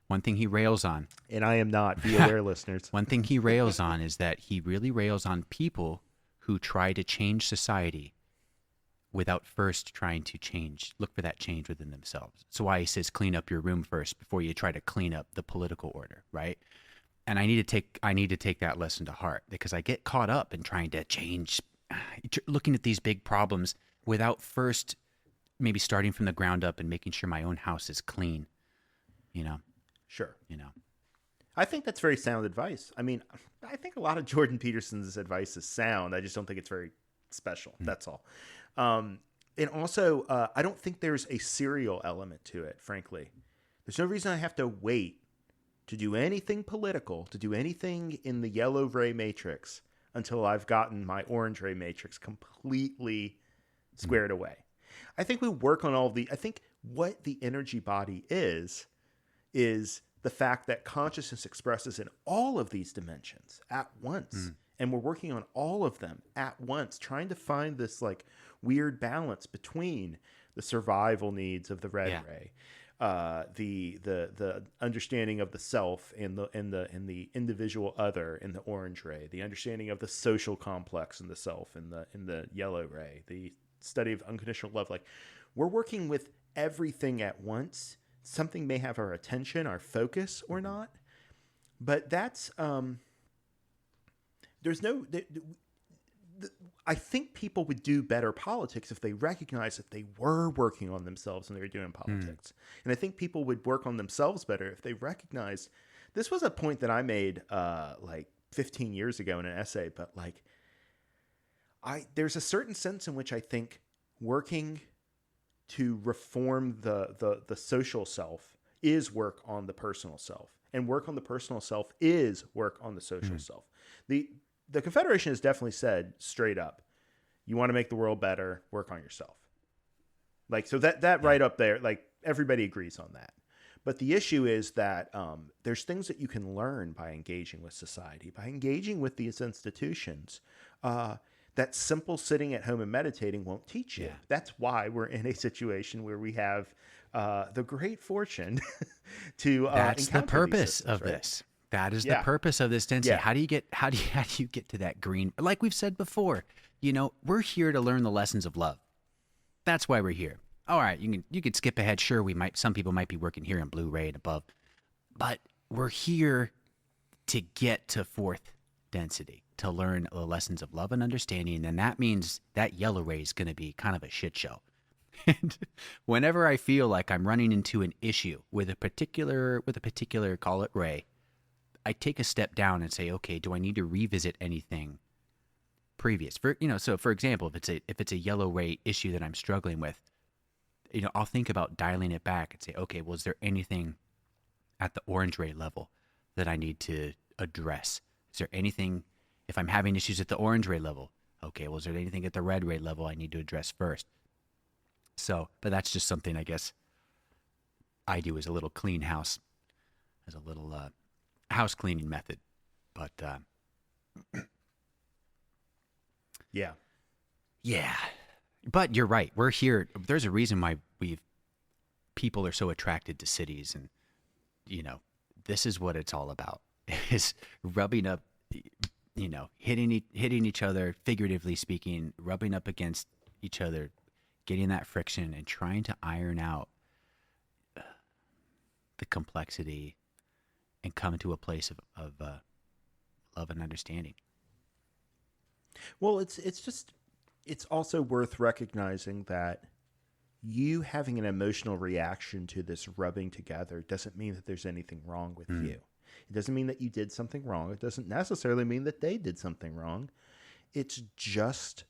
One thing he rails on, And I am not. Be aware, listeners. one thing he rails on is that he really rails on people who try to change society without first trying to look for that change within themselves. So why he says clean up your room first before you try to clean up the political order, right? And I need to take that lesson to heart because I get caught up in trying to change, looking at these big problems without first maybe starting from the ground up and making sure my own house is clean, Sure. you know. I think that's very sound advice. I mean, I think a lot of Jordan Peterson's advice is sound. I just don't think it's very special. That's all. And also, I don't think there's a serial element to it, frankly. There's no reason I have to wait to do anything political, to do anything in the yellow ray matrix until I've gotten my orange ray matrix completely squared away. I think we work on I think what the energy body is the fact that consciousness expresses in all of these dimensions at once. And we're working on all of them at once, trying to find this like weird balance between the survival needs of the red ray, the understanding of the self and the individual other in the orange ray, the understanding of the social complex in the self in the yellow ray, the study of unconditional love. Like we're working with everything at once. Something may have our attention, our focus, or not, but that's I think people would do better politics if they recognized that they were working on themselves when they were doing politics. And I think people would work on themselves better if they recognized this was a point that I made like 15 years ago in an essay, but like there's a certain sense in which I think working to reform the social self is work on the personal self, and work on the personal self is work on the social self. The Confederation has definitely said straight up, you want to make the world better, work on yourself. Like, so that right up there, like everybody agrees on that. But the issue is that there's things that you can learn by engaging with society, by engaging with these institutions, that simple sitting at home and meditating won't teach you. Yeah. That's why we're in a situation where we have the great fortune to That's the encounter these purpose systems, of right? this. That is the purpose of this density. Yeah. How do you get to that green? Like we've said before, we're here to learn the lessons of love. That's why we're here. All right, you could skip ahead. Sure, some people might be working here in blue ray and above, but we're here to get to fourth density, to learn the lessons of love and understanding, and that means that yellow ray is going to be kind of a shit show. And whenever I feel like I'm running into an issue with a particular call it ray, I take a step down and say, okay, do I need to revisit anything previous? So for example, if it's a yellow ray issue that I'm struggling with, I'll think about dialing it back and say, okay, well, is there anything at the orange ray level that I need to address? Is there anything, if I'm having issues at the orange ray level, okay, well, is there anything at the red ray level I need to address first? So, but that's just something I guess I do as a little clean house, as a little house cleaning method. But Yeah. yeah, But you're right. We're here. There's a reason why people are so attracted to cities, and this is what it's all about: is rubbing up, hitting each other, figuratively speaking, rubbing up against each other, getting that friction, and trying to iron out the complexity and come to a place of love and understanding. Well, it's also worth recognizing that you having an emotional reaction to this rubbing together doesn't mean that there's anything wrong with you. It doesn't mean that you did something wrong. It doesn't necessarily mean that they did something wrong. It's just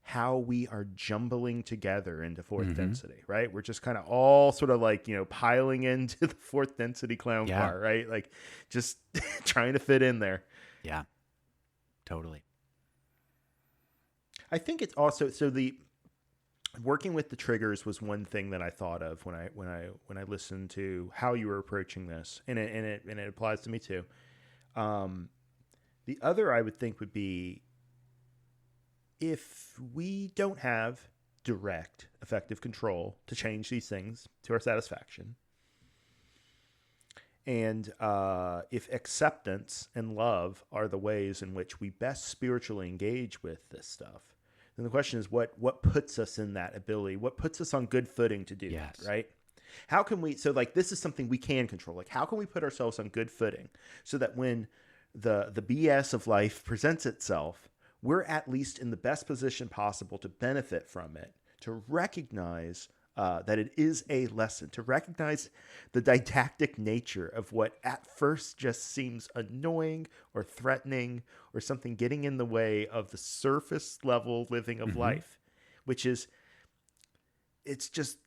how we are jumbling together into fourth density, right? We're just kind of all sort of like, piling into the fourth density clown car, right? Like just trying to fit in there. Yeah, totally. I think it's also, so the working with the triggers was one thing that I thought of when I listened to how you were approaching this, and it applies to me too. The other I would think would be, if we don't have direct, effective control to change these things to our satisfaction, and if acceptance and love are the ways in which we best spiritually engage with this stuff, then the question is, what puts us in that ability? What puts us on good footing to do that, right? How can we, so like this is something we can control. Like how can we put ourselves on good footing so that when the BS of life presents itself, we're at least in the best position possible to benefit from it, to recognize that it is a lesson, to recognize the didactic nature of what at first just seems annoying or threatening or something getting in the way of the surface level living of life, which is, it's just,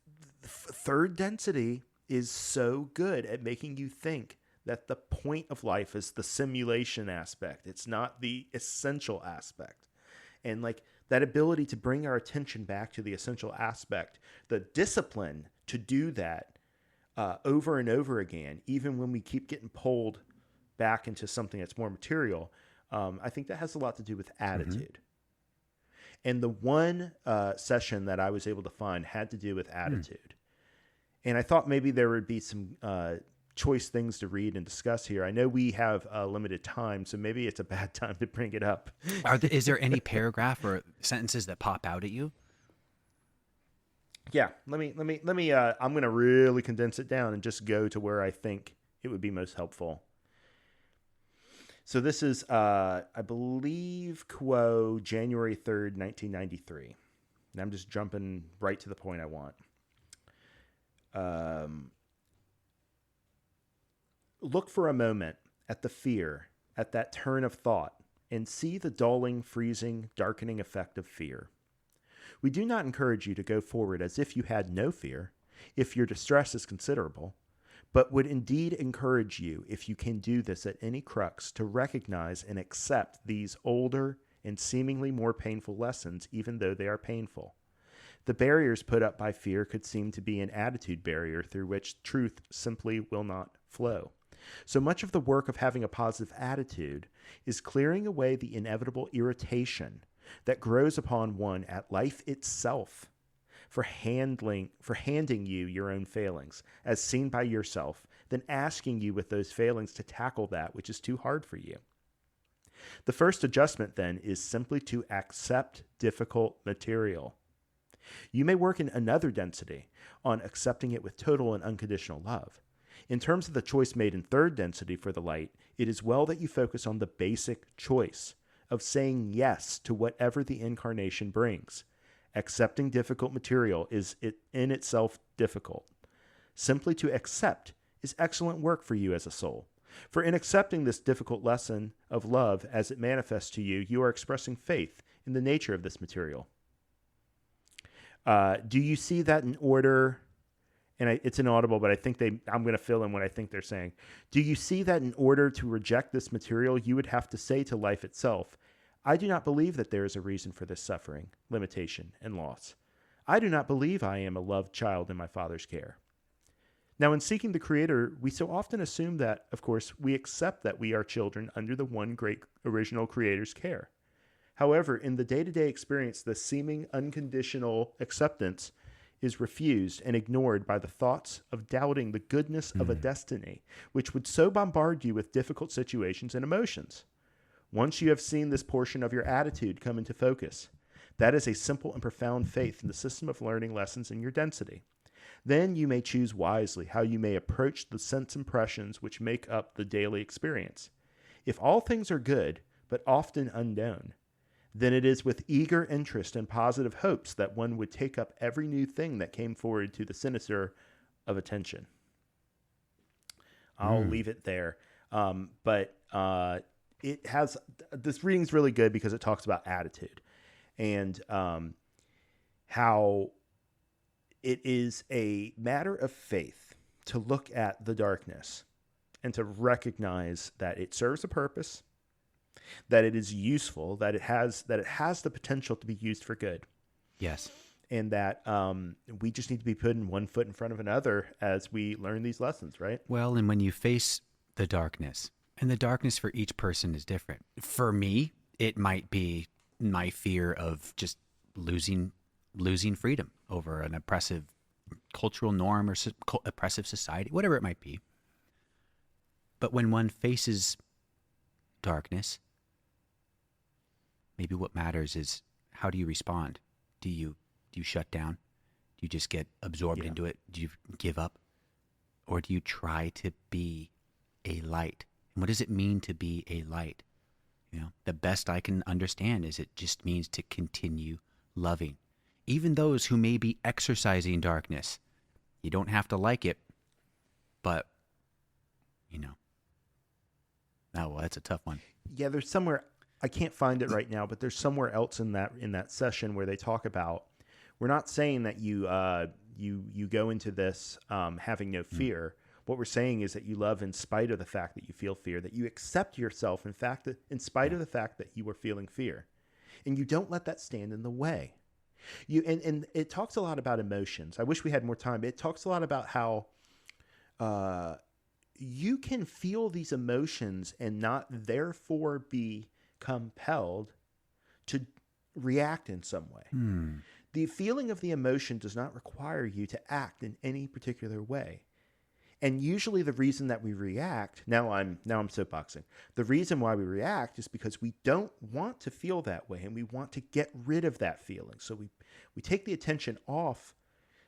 third density is so good at making you think that the point of life is the simulation aspect. It's not the essential aspect. And like that ability to bring our attention back to the essential aspect, the discipline to do that over and over again, even when we keep getting pulled back into something that's more material, I think that has a lot to do with attitude. And the one session that I was able to find had to do with attitude. And I thought maybe there would be some choice things to read and discuss here. I know we have a limited time, so maybe it's a bad time to bring it up. Is there any paragraph or sentences that pop out at you? Yeah, let me. I'm going to really condense it down and just go to where I think it would be most helpful. So this is, I believe, Quo, January 3rd, 1993. And I'm just jumping right to the point I want. Look for a moment at the fear, at that turn of thought, and see the dulling, freezing, darkening effect of fear. We do not encourage you to go forward as if you had no fear, if your distress is considerable, but would indeed encourage you, if you can do this at any crux, to recognize and accept these older and seemingly more painful lessons, even though they are painful. The barriers put up by fear could seem to be an attitude barrier through which truth simply will not flow. So much of the work of having a positive attitude is clearing away the inevitable irritation that grows upon one at life itself for handing you your own failings as seen by yourself, then asking you with those failings to tackle that which is too hard for you. The first adjustment then is simply to accept difficult material. You may work in another density on accepting it with total and unconditional love. In terms of the choice made in third density for the light, it is well that you focus on the basic choice of saying yes to whatever the incarnation brings. Accepting difficult material is in itself difficult. Simply to accept is excellent work for you as a soul. For in accepting this difficult lesson of love as it manifests to you, you are expressing faith in the nature of this material. Do you see that in order? And it's inaudible, but I think I'm going to fill in what I think they're saying. Do you see that in order to reject this material, you would have to say to life itself, I do not believe that there is a reason for this suffering, limitation, and loss. I do not believe I am a loved child in my Father's care. Now, in seeking the Creator, we so often assume that, of course, we accept that we are children under the one great original Creator's care. However, in the day-to-day experience, the seeming unconditional acceptance is refused and ignored by the thoughts of doubting the goodness of a destiny, which would so bombard you with difficult situations and emotions. Once you have seen this portion of your attitude come into focus, that is a simple and profound faith in the system of learning lessons in your density. Then you may choose wisely how you may approach the sense impressions which make up the daily experience. If all things are good, but often unknown, then it is with eager interest and positive hopes that one would take up every new thing that came forward to the sinister of attention. I'll leave it there. But it has, this reading's really good because it talks about attitude and how it is a matter of faith to look at the darkness and to recognize that it serves a purpose, that it is useful, that it has the potential to be used for good. Yes. And that we just need to be putting one foot in front of another as we learn these lessons, right? Well, and when you face the darkness, and the darkness for each person is different. For me, it might be my fear of just losing freedom over an oppressive cultural norm or oppressive society, whatever it might be. But when one faces darkness, maybe what matters is how do you respond? Do you shut down? Do you just get absorbed into it? Do you give up? Or do you try to be a light? And what does it mean to be a light? You know, the best I can understand is it just means to continue loving. Even those who may be exercising darkness. You don't have to like it, but, you know. Oh, well, that's a tough one. Yeah, there's somewhere, I can't find it right now, but there's somewhere else in that session where they talk about, we're not saying that you go into this having no fear. What we're saying is that you love in spite of the fact that you feel fear, that you accept yourself, in fact, in spite of the fact that you are feeling fear. And you don't let that stand in the way. And it talks a lot about emotions. I wish we had more time. It talks a lot about how you can feel these emotions and not therefore be compelled to react in some way. The feeling of the emotion does not require you to act in any particular way. And usually the reason that we react, now I'm soapboxing. The reason why we react is because we don't want to feel that way and we want to get rid of that feeling. So we take the attention off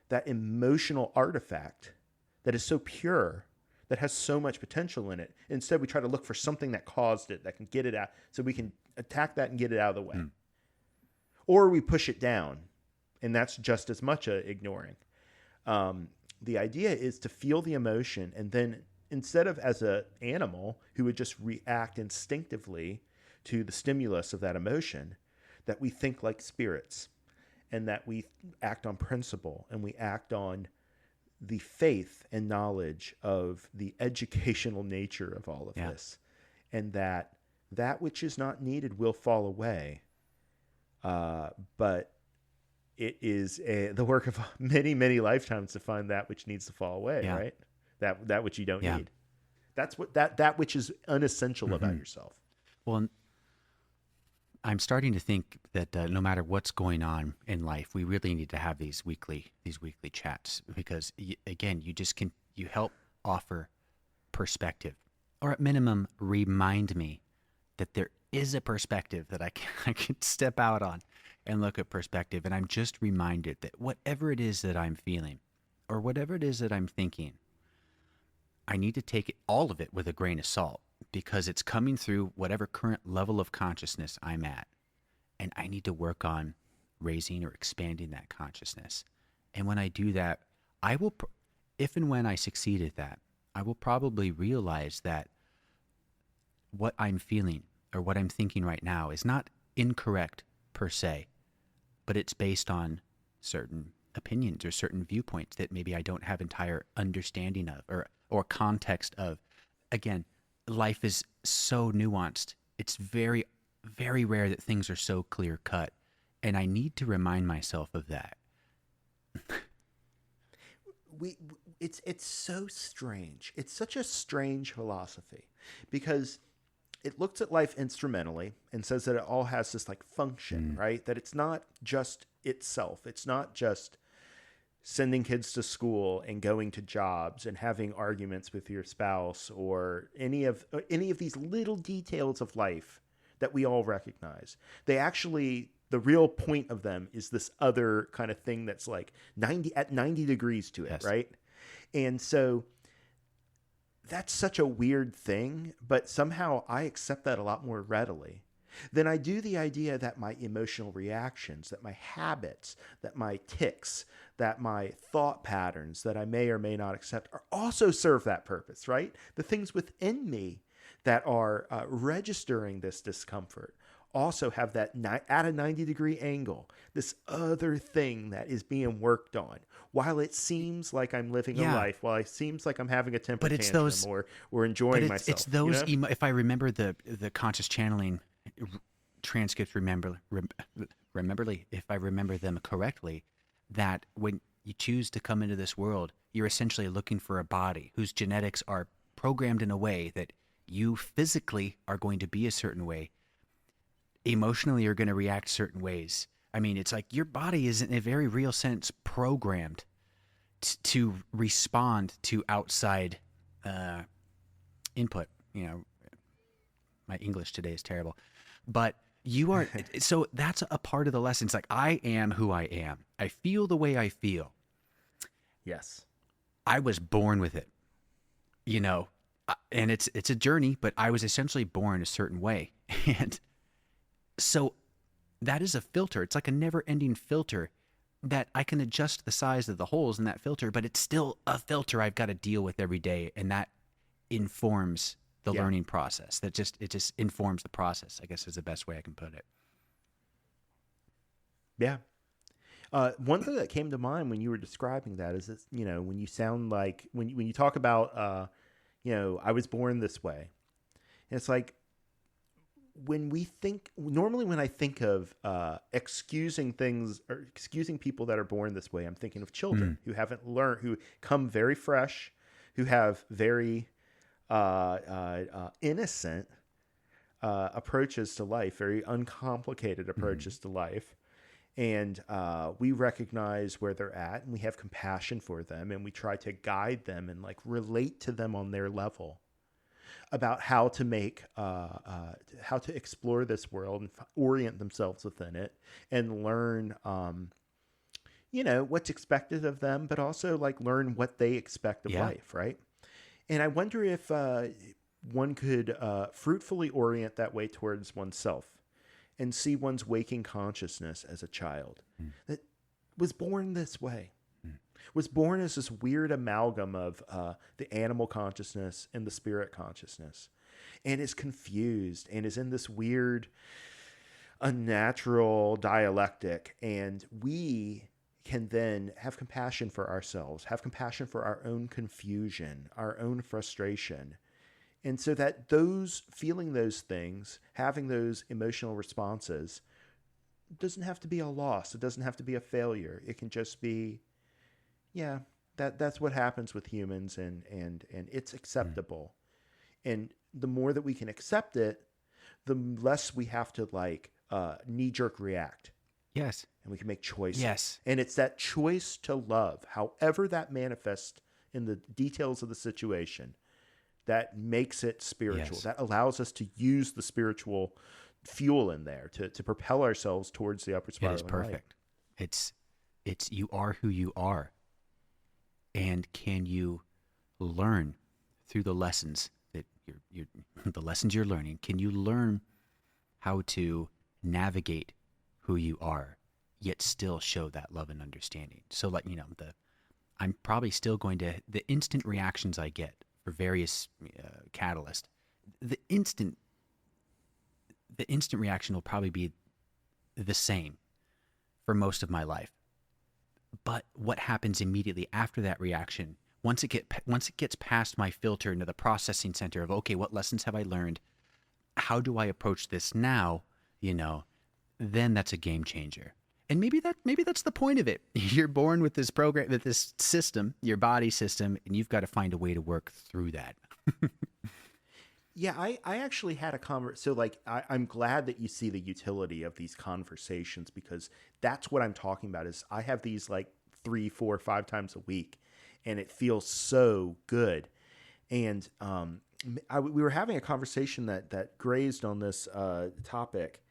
that emotional artifact that is so pure, that has so much potential in it. Instead, we try to look for something that caused it, that can get it out, so we can attack that and get it out of the way. Or we push it down, and that's just as much ignoring. The idea is to feel the emotion, and then instead of as an animal who would just react instinctively to the stimulus of that emotion, that we think like spirits, and that we act on principle, and we act on the faith and knowledge of the educational nature of all of this, and that which is not needed will fall away. But it is the work of many, many lifetimes to find that which needs to fall away, right? That which you don't need. That's what that which is unessential about yourself. Well, I'm starting to think that no matter what's going on in life, we really need to have these weekly chats because again, you help offer perspective, or at minimum, remind me that there is a perspective that I can step out on and look at perspective. And I'm just reminded that whatever it is that I'm feeling or whatever it is that I'm thinking, I need to take all of it with a grain of salt because it's coming through whatever current level of consciousness I'm at. And I need to work on raising or expanding that consciousness. And when I do that, I will, if and when I succeed at that, I will probably realize that what I'm feeling or what I'm thinking right now is not incorrect per se, but it's based on certain opinions or certain viewpoints that maybe I don't have entire understanding of or context of. Again, life is so nuanced. It's very, very rare that things are so clear cut. And I need to remind myself of that. It's so strange. It's such a strange philosophy because it looks at life instrumentally and says that it all has this like function, right? That it's not just itself. It's not just sending kids to school and going to jobs and having arguments with your spouse or any of these little details of life that we all recognize. They actually, the real point of them is this other kind of thing that's like 90 degrees to it, Yes. right? And so that's such a weird thing, but somehow I accept that a lot more readily than I do the idea that my emotional reactions, that my habits, that my tics, that my thought patterns that I may or may not accept are also serve that purpose, right? The things within me that are registering this discomfort also have that at a 90-degree angle, this other thing that is being worked on. While it seems like I'm living a life, while it seems like I'm having a temper But it's tantrum those, or enjoying but myself. it's those, you know? if I remember the conscious channeling transcripts, rememberly, if I remember them correctly, that when you choose to come into this world, you're essentially looking for a body whose genetics are programmed in a way that you physically are going to be a certain way. Emotionally, you're going to react certain ways. I mean, it's like your body is, in a very real sense, programmed to respond to outside input. You know, my English today is terrible, but you are. So that's a part of the lesson. It's like, I am who I am. I feel the way I feel. Yes. I was born with it, you know, and it's a journey, but I was essentially born a certain way. And so that is a filter. It's like a never-ending filter that I can adjust the size of the holes in that filter, but it's still a filter I've got to deal with every day, and that informs the learning process. It just informs the process, I guess, is the best way I can put it. Yeah. One thing that came to mind when you were describing that is that, you know, when you sound like when you talk about you know, I was born this way. It's like when I think of excusing things or excusing people that are born this way, I'm thinking of children who haven't learned, who come very fresh, who have very innocent approaches to life, very uncomplicated approaches to life. And we recognize where they're at, and we have compassion for them, and we try to guide them and like relate to them on their level about how to make, how to explore this world and orient themselves within it and learn, you know, what's expected of them, but also like learn what they expect of life, right? And I wonder if one could fruitfully orient that way towards oneself and see one's waking consciousness as a child that was born this way, was born as this weird amalgam of the animal consciousness and the spirit consciousness, and is confused and is in this weird, unnatural dialectic. And we can then have compassion for ourselves, have compassion for our own confusion, our own frustration. And so that feeling those things, having those emotional responses, doesn't have to be a loss. It doesn't have to be a failure. It can just be, yeah, that's what happens with humans, and it's acceptable. And the more that we can accept it, the less we have to like knee-jerk react. Yes. And we can make choices. Yes. And it's that choice to love, however that manifests in the details of the situation, that makes it spiritual. Yes. That allows us to use the spiritual fuel in there to propel ourselves towards the upward spiral. It is perfect. It's you are who you are. And can you learn through the lessons that the lessons you're learning? Can you learn how to navigate who you are, yet still show that love and understanding? So, like, you know, I'm probably still going to, the instant reactions I get for various catalysts, the instant reaction will probably be the same for most of my life. But what happens immediately after that reaction, once it gets past my filter into the processing center of, okay, what lessons have I learned? How do I approach this now? You know, then that's a game changer. And maybe that's the point of it. You're born with this program, with this system, your body system, and you've got to find a way to work through that. Yeah, I actually had a so like I'm glad that you see the utility of these conversations, because that's what I'm talking about. Is I have these like 3, 4, 5 times a week, and it feels so good. And we were having a conversation that grazed on this topic,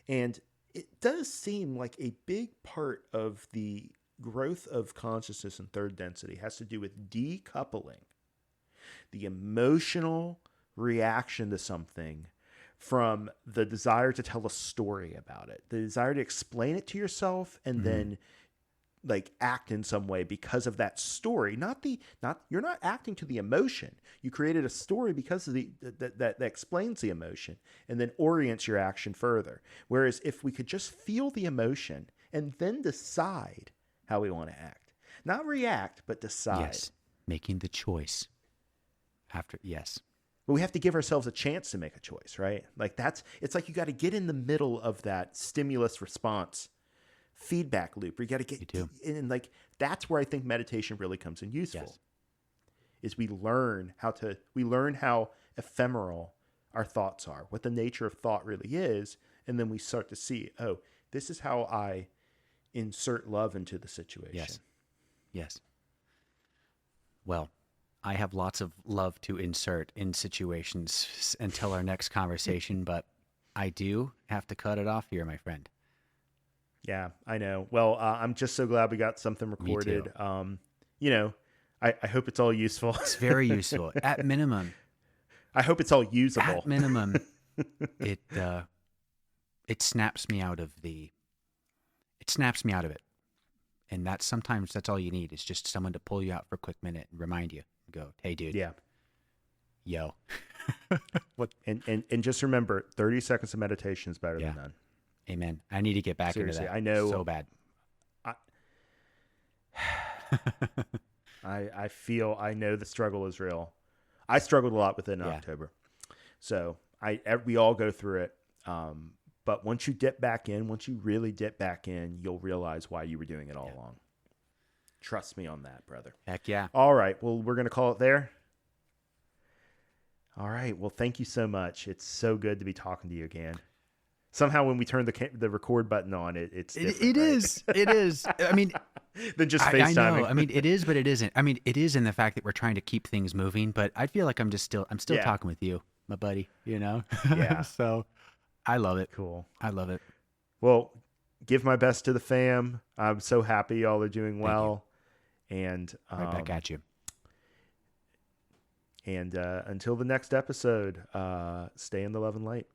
and it does seem like a big part of the growth of consciousness and third density has to do with decoupling the emotional reaction to something from the desire to tell a story about it, the desire to explain it to yourself, and then like act in some way because of that story. Not you're not acting to the emotion. You created a story because of that explains the emotion and then orients your action further. Whereas if we could just feel the emotion and then decide how we want to act, not react, but decide. Yes, making the choice after. Yes, But we have to give ourselves a chance to make a choice, right? Like it's like you got to get in the middle of that stimulus response feedback loop where you got to get you do. in. Like that's where I think meditation really comes in useful. Yes. Is we learn how ephemeral our thoughts are, what the nature of thought really is, and then we start to see, oh, this is how I insert love into the situation. Yes. Yes. Well, I have lots of love to insert in situations until our next conversation, but I do have to cut it off here, my friend. Yeah, I know. Well, I'm just so glad we got something recorded. Me too. You know, I hope it's all useful. It's very useful. At minimum. I hope it's all usable. At minimum, it snaps me out of the. It snaps me out of it, and sometimes that's all you need is just someone to pull you out for a quick minute and remind you. Go, hey, dude. Yeah. Yo. What? And just remember, 30 seconds of meditation is better than none. Amen. I need to get back Seriously, into that. I know so bad. I feel, I know the struggle is real. I struggled a lot with it in October. So we all go through it. But once you really dip back in, you'll realize why you were doing it all along. Trust me on that, brother. Heck yeah. All right. Well, we're going to call it there. All right. Well, thank you so much. It's so good to be talking to you again. Somehow when we turn the record button on, it's different, it right? is. It is. I mean, than just FaceTiming. I know. I mean, it is, but it isn't. I mean, it is in the fact that we're trying to keep things moving, but I feel like I'm still talking with you, my buddy, you know? Yeah. So I love it. Cool. I love it. Well, give my best to the fam. I'm so happy y'all are doing well. And right back at you. And until the next episode, stay in the love and light.